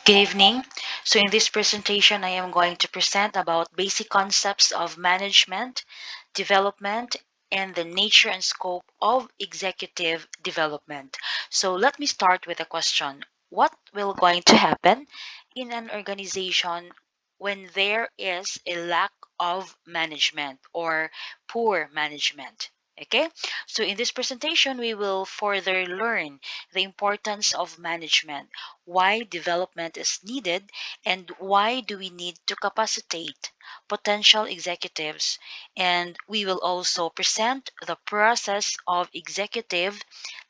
Good evening. So in this presentation, I am going to present about basic concepts of management, development, and the nature and scope of executive development. So let me start with a question. What will going to happen in an organization when there is a lack of management or poor management? Okay, so in this presentation, we will further learn the importance of management, why development is needed, and why do we need to capacitate potential executives. And we will also present the process of executive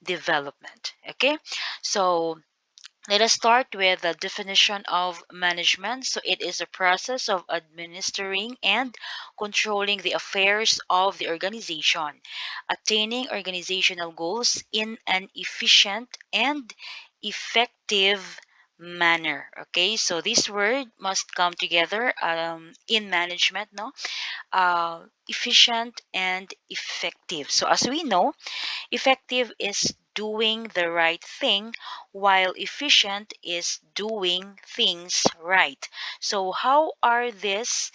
development. Okay, so let us start with the definition of management. So, it is a process of administering and controlling the affairs of the organization, attaining organizational goals in an efficient and effective manner. Okay, so this word must come together in management, no? Efficient and effective. So, as we know, effective is doing the right thing, while efficient is doing things right. So, how are this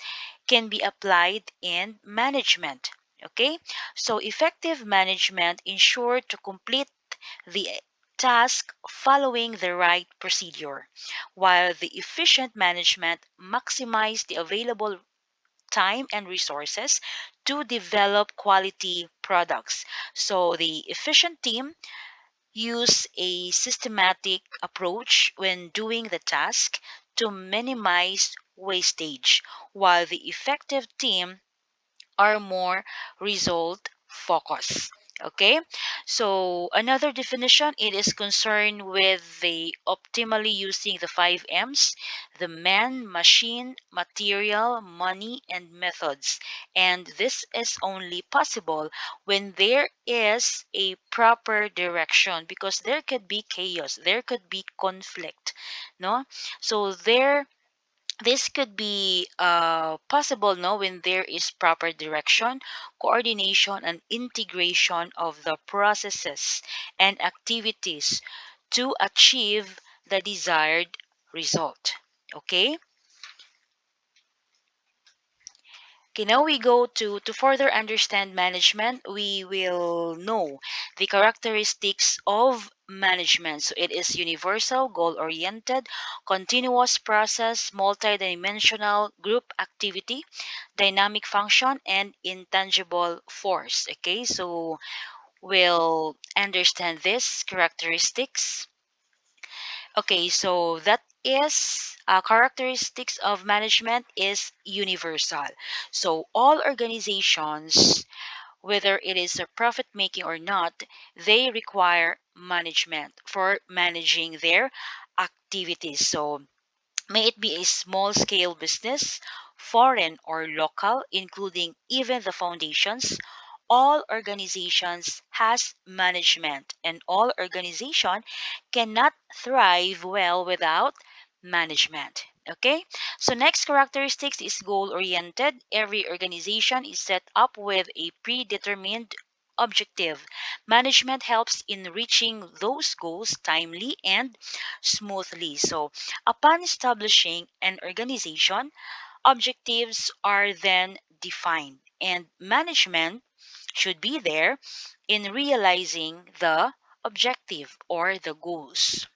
can be applied in management? Okay, so effective management ensure to complete the task following the right procedure, while the efficient management maximize the available time and resources to develop quality products. So the efficient team use a systematic approach when doing the task to minimize wastage, while the effective team are more result focused. Okay, so another definition, it is concerned with the optimally using the 5 M's: the man, machine, material, money, and methods. And this is only possible when there is a proper direction, because there could be chaos, there could be conflict, no? So there this could be possible, no, when there is proper direction, coordination, and integration of the processes and activities to achieve the desired result. Okay. Okay, now we go to further understand management. We will know the characteristics of management. So it is universal, goal-oriented, continuous process, multidimensional, group activity, dynamic function, and intangible force. Okay, so we'll understand these characteristics. Okay, so that is characteristics of management is universal. So all organizations, whether it is a profit making or not, they require management for managing their activities. So may it be a small scale business, foreign or local, including even the foundations, all organizations has management, and all organization cannot thrive well without management. Okay, so next characteristics is goal oriented. Every organization is set up with a predetermined objective. Management helps in reaching those goals timely and smoothly. So upon establishing an organization, objectives are then defined, and management should be there in realizing the objective or the goals.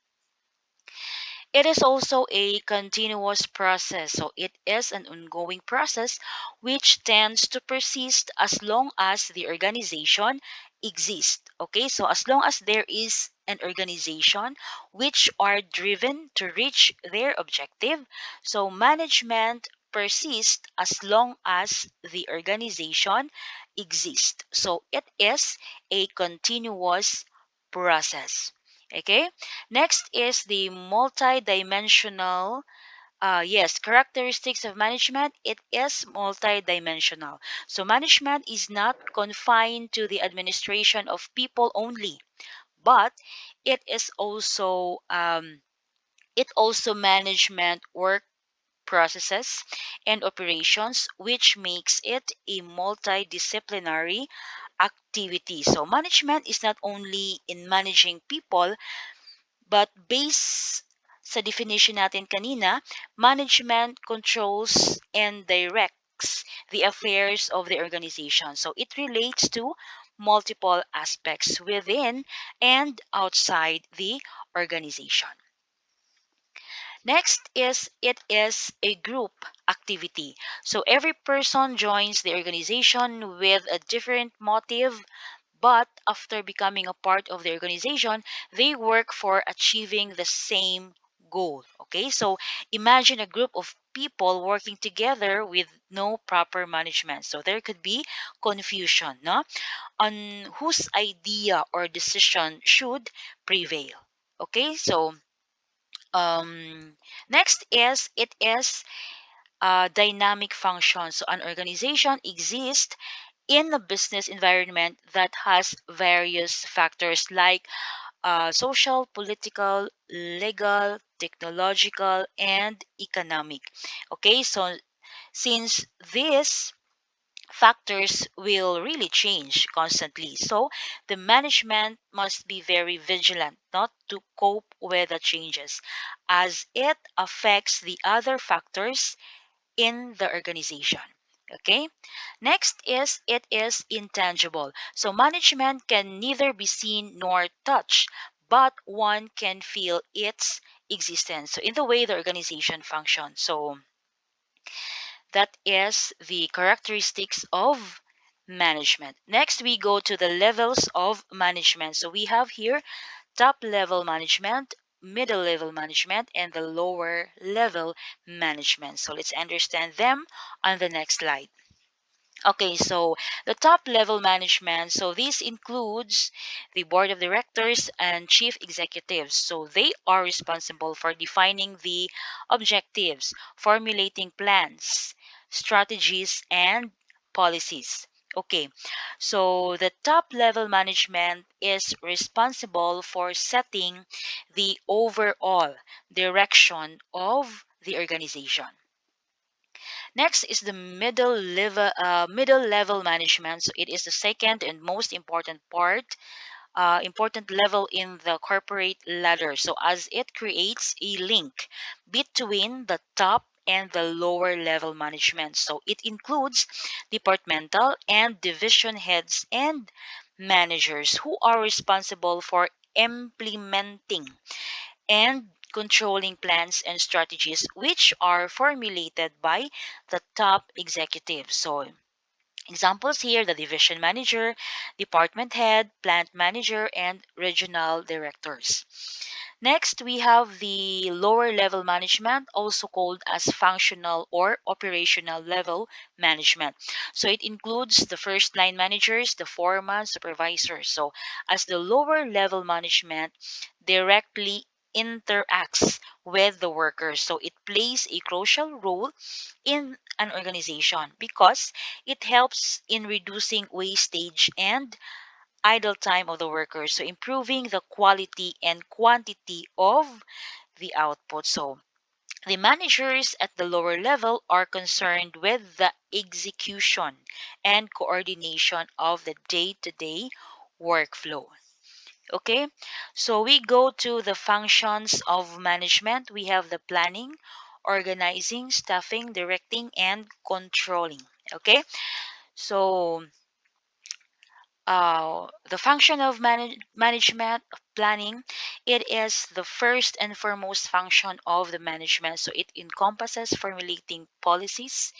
It is also a continuous process. So it is an ongoing process which tends to persist as long as the organization exists. Okay, so as long as there is an organization which are driven to reach their objective, so management persists as long as the organization exists. So it is a continuous process. Okay, next is the multidimensional. Yes, characteristics of management. It is multidimensional. So management is not confined to the administration of people only, but it is also it also management work processes and operations, which makes it a multidisciplinary activity. So management is not only in managing people, but base sa definition natin kanina, management controls and directs the affairs of the organization. So it relates to multiple aspects within and outside the organization. Next is it is a group activity. So every person joins the organization with a different motive, but after becoming a part of the organization, they work for achieving the same goal. Okay, so imagine a group of people working together with no proper management. So there could be confusion, no, on whose idea or decision should prevail. Okay, so next is it is a dynamic function. So an organization exists in a business environment that has various factors like social, political, legal, technological, and economic. Okay, so since these factors will really change constantly, so the management must be very vigilant not to cope with the changes as it affects the other factors in the organization. Okay. Next is it is intangible. So management can neither be seen nor touched, but one can feel its existence. So in the way the organization functions. So that is the characteristics of management. Next, we go to the levels of management. So we have here top level management, middle level management, and the lower level management. So let's understand them on the next slide. Okay, so the top level management, so this includes the board of directors and chief executives. So they are responsible for defining the objectives, formulating plans, strategies, and policies. Okay, so the top level management is responsible for setting the overall direction of the organization. Next is the middle level management. So it is the second and most important level in the corporate ladder. So as it creates a link between the top and the lower level management. So it includes departmental and division heads and managers who are responsible for implementing and controlling plans and strategies which are formulated by the top executives. So, examples here the division manager, department head, plant manager, and regional directors. Next, we have the lower level management, also called as functional or operational level management. So it includes the first line managers, the foreman, supervisors. So as the lower level management directly interacts with the workers. So it plays a crucial role in an organization because it helps in reducing wastage and idle time of the workers, so improving the quality and quantity of the output. So the managers at the lower level are concerned with the execution and coordination of the day-to-day workflow. Okay, so we go to the functions of management. We have the planning, organizing, staffing, directing, and controlling. Okay, so the function of management of planning, it is the first and foremost function of the management. So it encompasses formulating policies,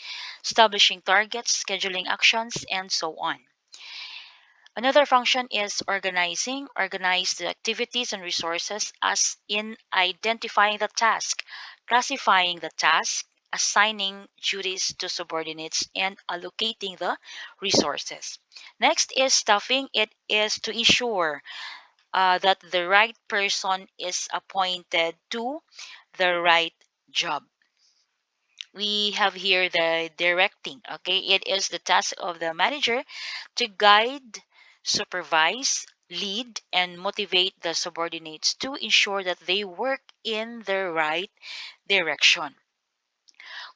establishing targets, scheduling actions, and so on. Another function is organizing. Organize the activities and resources as in identifying the task, classifying the task, assigning duties to subordinates, and allocating the resources. Next is staffing. It is to ensure that the right person is appointed to the right job. We have here the directing. Okay, it is the task of the manager to guide, supervise, lead, and motivate the subordinates to ensure that they work in the right direction.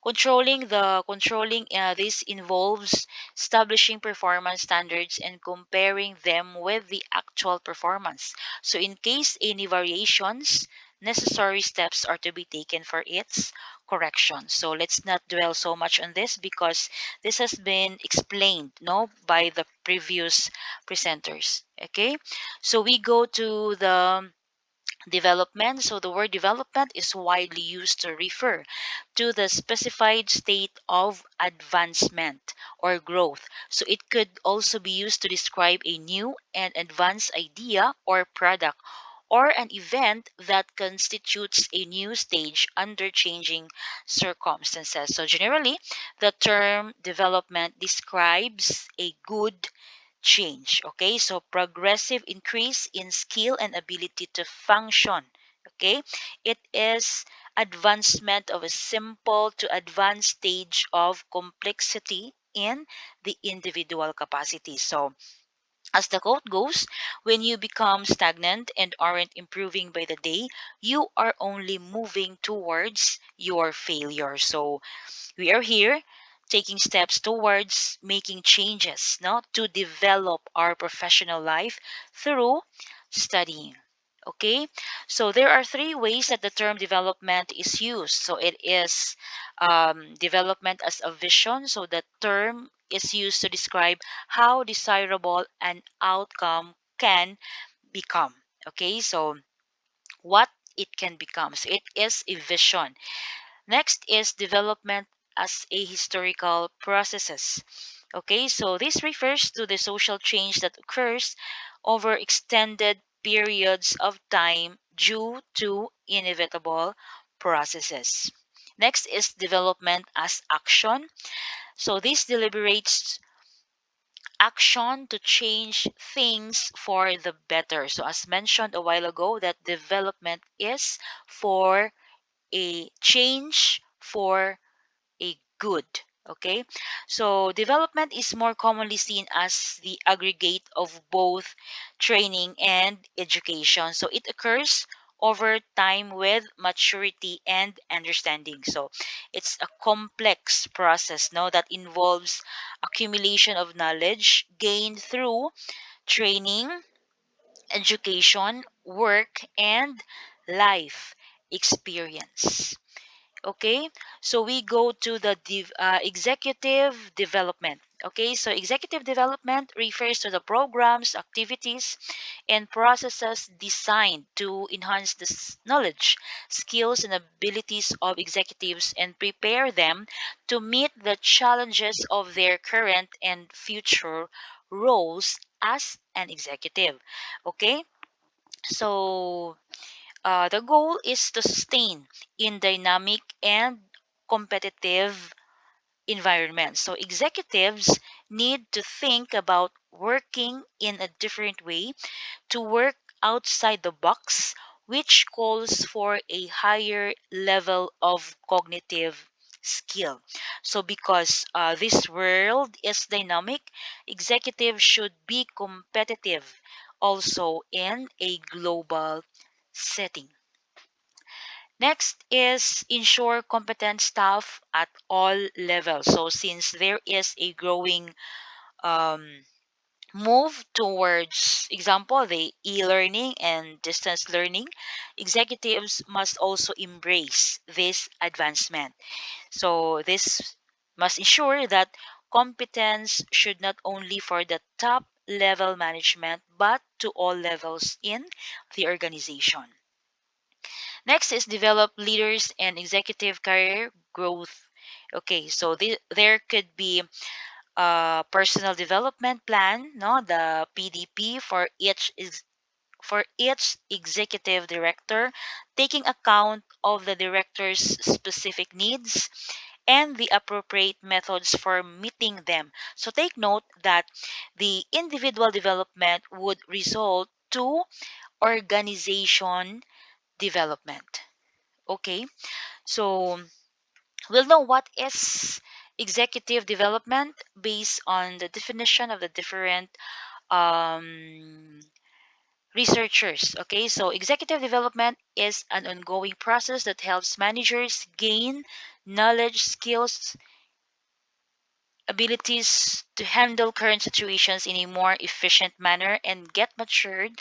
Controlling this involves establishing performance standards and comparing them with the actual performance. So in case any variations, necessary steps are to be taken for its correction. So let's not dwell so much on this because this has been explained no by the previous presenters. Okay, so we go to the development. So the word development is widely used to refer to the specified state of advancement or growth. So it could also be used to describe a new and advanced idea or product or an event that constitutes a new stage under changing circumstances. So generally, the term development describes a good change. Okay, so progressive increase in skill and ability to function. Okay, it is advancement of a simple to advanced stage of complexity in the individual capacity. So as the quote goes, when you become stagnant and aren't improving by the day, you are only moving towards your failure. So we are here taking steps towards making changes, no, to develop our professional life through studying. Okay, so there are three ways that the term development is used. So it is development as a vision. So the term is used to describe how desirable an outcome can become. Okay, so what it can become. So it is a vision. Next is development as a historical processes. Okay, so this refers to the social change that occurs over extended periods of time due to inevitable processes. Next is development as action. So this deliberates action to change things for the better. So as mentioned a while ago, that development is for a change for a good. Okay, so development is more commonly seen as the aggregate of both training and education. So it occurs over time with maturity and understanding. So it's a complex process now that involves accumulation of knowledge gained through training, education, work, and life experience. Okay, so we go to the executive development. Okay, so executive development refers to the programs, activities, and processes designed to enhance the knowledge, skills, and abilities of executives and prepare them to meet the challenges of their current and future roles as an executive. Okay, so the goal is to sustain in dynamic and competitive environments. So executives need to think about working in a different way, to work outside the box, which calls for a higher level of cognitive skill. So because this world is dynamic, executives should be competitive also in a global setting. Next is ensure competent staff at all levels. So since there is a growing um, move towards example the e-learning and distance learning, executives must also embrace this advancement. So this must ensure that competence should not only for the top level management but to all levels in the organization. Next is develop leaders and executive career growth. Okay, so there could be a personal development plan, no, the PDP for each executive director, taking account of the director's specific needs and the appropriate methods for meeting them. So take note that the individual development would result to organization development. Okay, so we'll know what is executive development based on the definition of the different um, researchers. Okay, so executive development is an ongoing process that helps managers gain knowledge, skills, abilities to handle current situations in a more efficient manner and get matured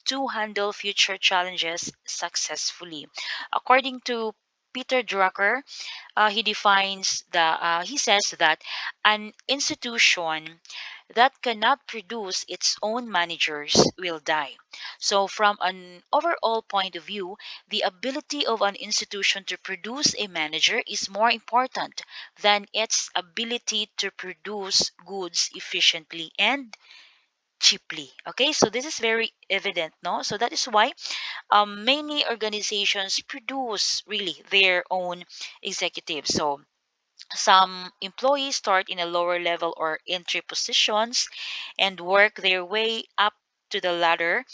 to handle future challenges successfully. According to Peter Drucker, he says that an institution that cannot produce its own managers will die. So from an overall point of view, the ability of an institution to produce a manager is more important than its ability to produce goods efficiently and cheaply. Okay, so this is very evident, no? So that is why many organizations produce really their own executives. So some employees start in a lower level or entry positions and work their way up to the ladder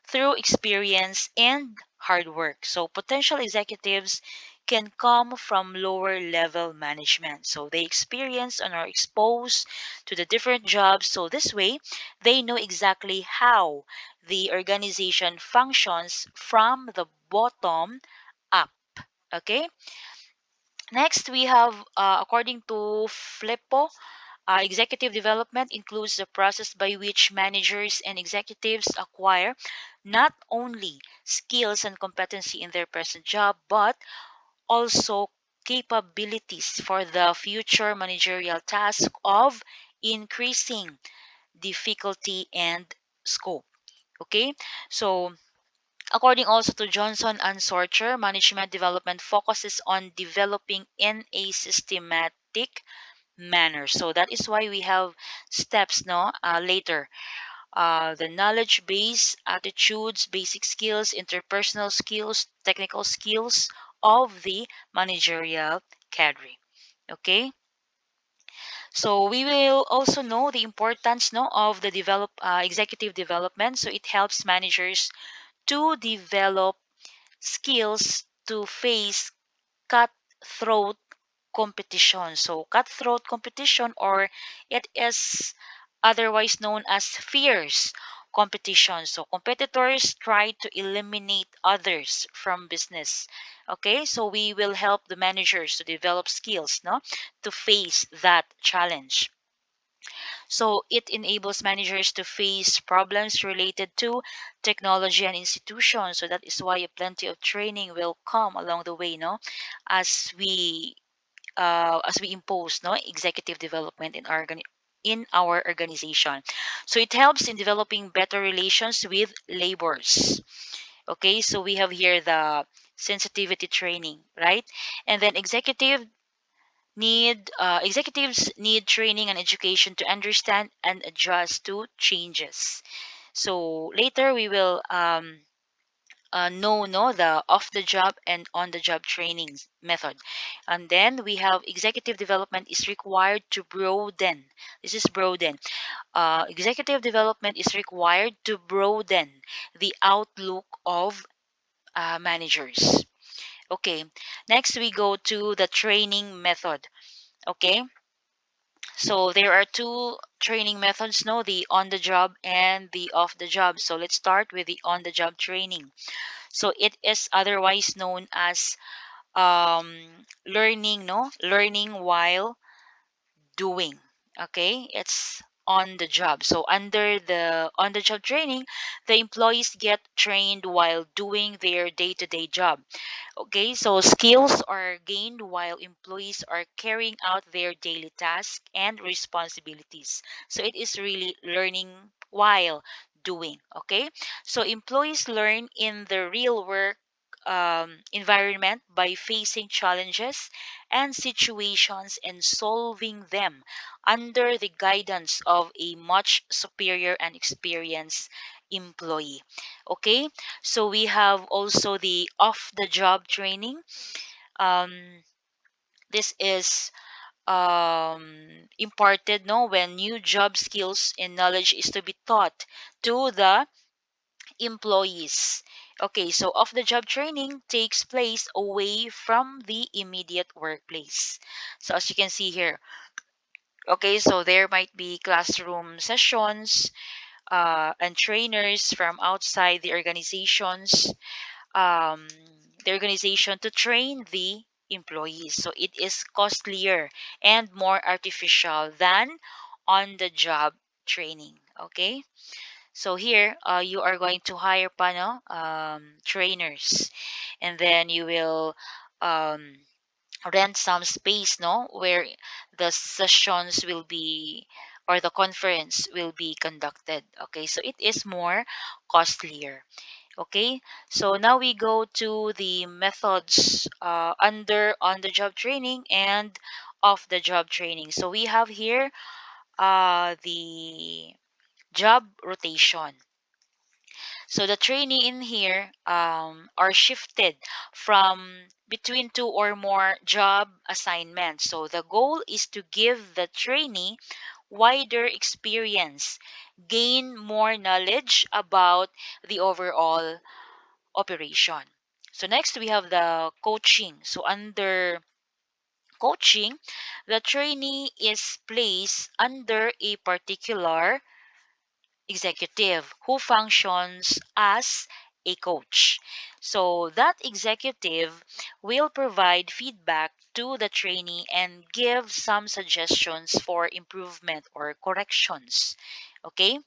through experience and hard work. So potential executives can come from lower level management. So they experience and are exposed to the different jobs. So this way, they know exactly how the organization functions from the bottom up. Okay. Next, we have, according to Flippo, executive development includes the process by which managers and executives acquire not only skills and competency in their present job, but also capabilities for the future managerial task of increasing difficulty and scope. Okay, so according also to Johnson and Sorcher, management development focuses on developing in a systematic manner. So that is why we have steps, no, later. The knowledge base, attitudes, basic skills, interpersonal skills, technical skills of the managerial cadre. Okay, so we will also know the importance, no, of the executive development. So it helps managers to develop skills to face cutthroat competition. So, cutthroat competition, or it is otherwise known as fierce competition. So, competitors try to eliminate others from business. Okay, so we will help the managers to develop skills, no, to face that challenge. So it enables managers to face problems related to technology and institutions. So that is why plenty of training will come along the way, no, as we impose, no, executive development in our organization. So it helps in developing better relations with laborers. Okay, so we have here the sensitivity training, right? And then executives need training and education to understand and adjust to changes. So later we will know, no, the off the job and on the job training method. And then we have executive development is required to broaden. This is broaden. Executive development is required to broaden the outlook of managers. Okay, next we go to the training method. Okay, so there are two training methods, no, the on the job and the off the job. So let's start with the on the job training. So it is otherwise known as learning, no, learning while doing. Okay, it's on the job. So under the on the job training, the employees get trained while doing their day-to-day job. Okay, so skills are gained while employees are carrying out their daily tasks and responsibilities. So it is really learning while doing. Okay, so employees learn in the real work environment by facing challenges and situations and solving them under the guidance of a much superior and experienced employee. Okay, so we have also the off the job training. Um, this is imparted, no, when new job skills and knowledge is to be taught to the employees. Okay, so off the job training takes place away from the immediate workplace. So as you can see here, okay, so there might be classroom sessions and trainers from outside um, the organization to train the employees. So it is costlier and more artificial than on the job training. Okay. So here, you are going to hire panel trainers, and then you will um, rent some space, no, where the sessions will be, or the conference will be conducted. Okay, so it is more costlier. Okay, so now we go to the methods under on the job training and off the job training. So we have here the job rotation. So the trainee in here are shifted from between two or more job assignments. So the goal is to give the trainee wider experience, gain more knowledge about the overall operation. So next we have the coaching. So under coaching, the trainee is placed under a particular executive who functions as a coach. So that executive will provide feedback to the trainee and give some suggestions for improvement or corrections. Okay?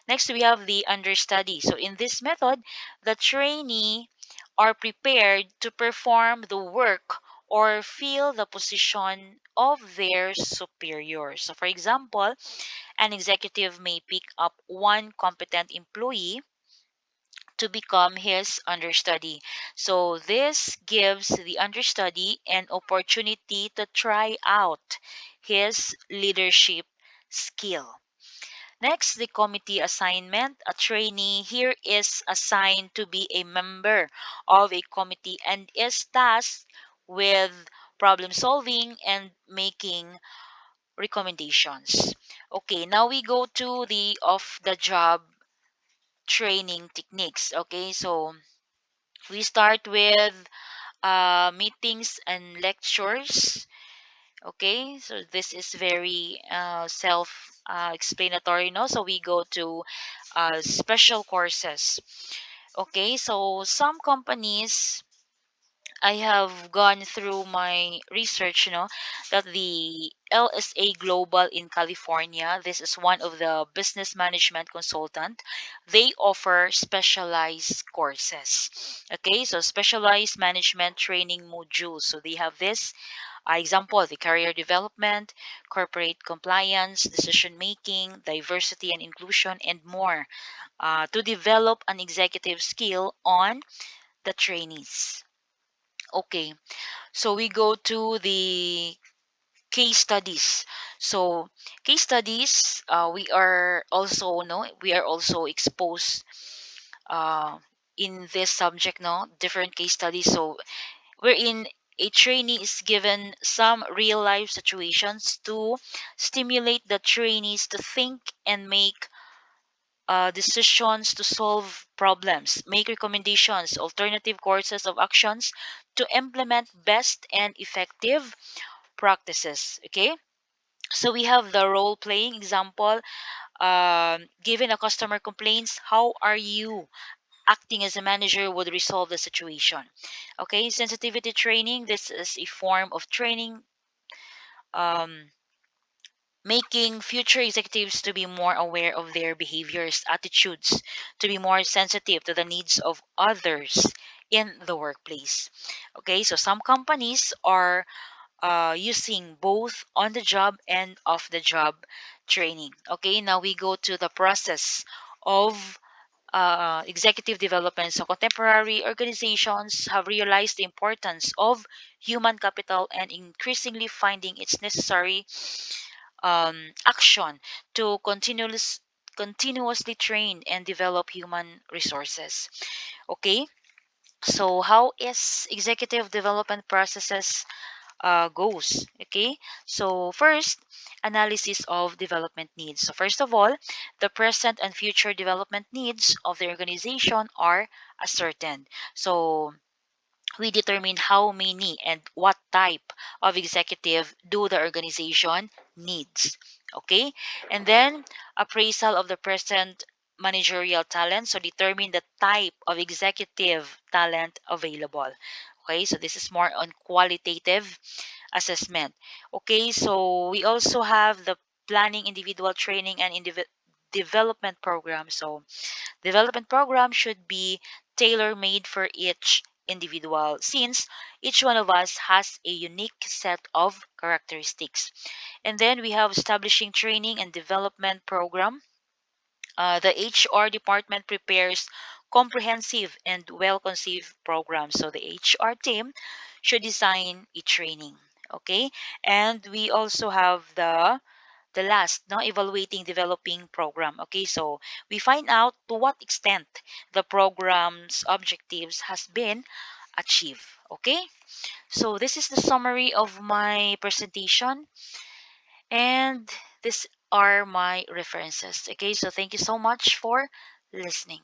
Next, we have the understudy. So in this method, the trainee are prepared to perform the work or fill the position of their superior. So for example, an executive may pick up one competent employee to become his understudy. So this gives the understudy an opportunity to try out his leadership skill. Next, the committee assignment. A trainee here is assigned to be a member of a committee and is tasked with problem solving and making recommendations. Okay, now we go to the off the job training techniques. Okay, so we start with meetings and lectures. Okay, so this is very self explanatory, no? So we go to special courses. Okay, so some companies, I have gone through my research, that the LSA Global in California, this is one of the business management consultant. They offer specialized courses. Okay, so specialized management training modules. So they have this example, the career development, corporate compliance, decision making, diversity and inclusion, and more to develop an executive skill on the trainees. Okay, so we go to the case studies. So case studies, we are also exposed uh, in this subject, no, different case studies. So wherein a trainee is given some real life situations to stimulate the trainees to think and make decisions to solve problems, make recommendations, alternative courses of actions to implement best and effective practices. Okay, so we have the role playing example. Given a customer complaints, how are you acting as a manager would resolve the situation? Okay, sensitivity training. This is a form of training, um, making future executives to be more aware of their behaviors, attitudes, to be more sensitive to the needs of others in the workplace. Okay, so some companies are using both on the job and off the job training. Okay, now we go to the process of executive development. So, contemporary organizations have realized the importance of human capital and increasingly finding it's necessary action to continuously train and develop human resources. Okay, so how is executive development processes goes? Okay, so first, analysis of development needs. So first of all, the present and future development needs of the organization are ascertained. So we determine how many and what type of executive do the organization needs. Okay, and then appraisal of the present managerial talent. So determine the type of executive talent available. Okay, so this is more on qualitative assessment. Okay, so we also have the planning, individual training, and development program. So development program should be tailor made for each individual, since each one of us has a unique set of characteristics. And then we have establishing training and development program. The HR department prepares comprehensive and well conceived programs. So the HR team should design a training. Okay. And we also have the last, no, evaluating developing program. Okay, so we find out to what extent the program's objectives has been achieved. Okay, so this is the summary of my presentation, and these are my references. Okay, so thank you so much for listening.